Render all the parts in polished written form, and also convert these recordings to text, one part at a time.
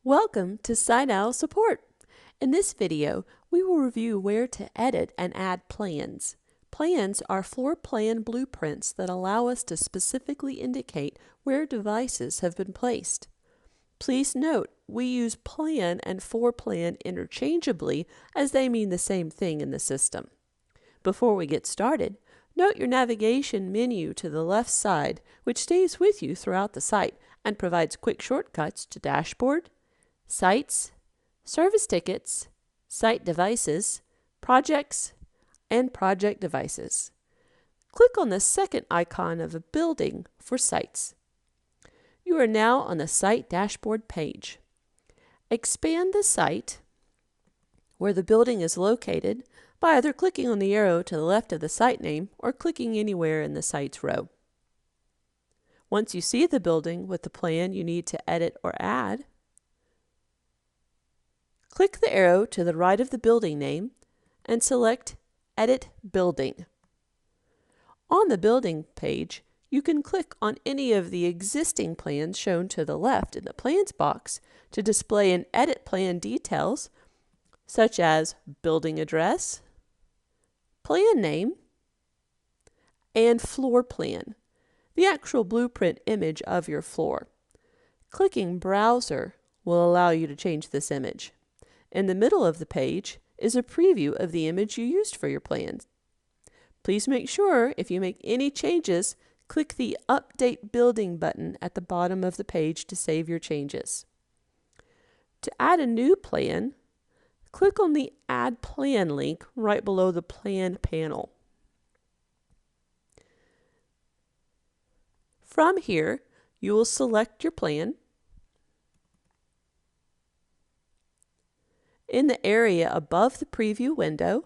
Welcome to SiteOwl support. In this video, we will review where to edit and add plans. Plans are floor plan blueprints that allow us to specifically indicate where devices have been placed. Please note, we use plan and floor plan interchangeably as they mean the same thing in the system. Before we get started, note your navigation menu to the left side, which stays with you throughout the site and provides quick shortcuts to Dashboard, Sites, Service Tickets, Site Devices, Projects, and Project Devices. Click on the second icon of a building for Sites. You are now on the Site Dashboard page. Expand the site where the building is located by either clicking on the arrow to the left of the site name or clicking anywhere in the site's row. Once you see the building with the plan you need to edit or add, click the arrow to the right of the building name and select Edit Building. On the building page, you can click on any of the existing plans shown to the left in the Plans box to display and edit plan details such as building address, plan name, and floor plan, the actual blueprint image of your floor. Clicking Browser will allow you to change this image. In the middle of the page is a preview of the image you used for your plans. Please make sure if you make any changes, click the Update Building button at the bottom of the page to save your changes. To add a new plan, click on the Add Plan link right below the Plan panel. From here, you will select your plan. In the area above the preview window,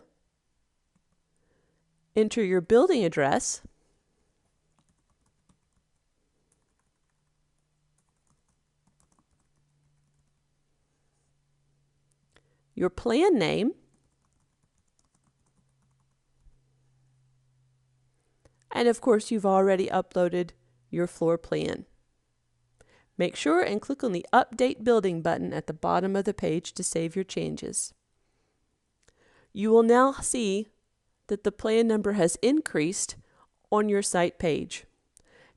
enter your building address, your plan name, and of course you've already uploaded your floor plan. Make sure and click on the Update Building button at the bottom of the page to save your changes. You will now see that the plan number has increased on your site page.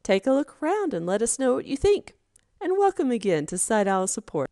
Take a look around and let us know what you think. And welcome again to SiteOwl support.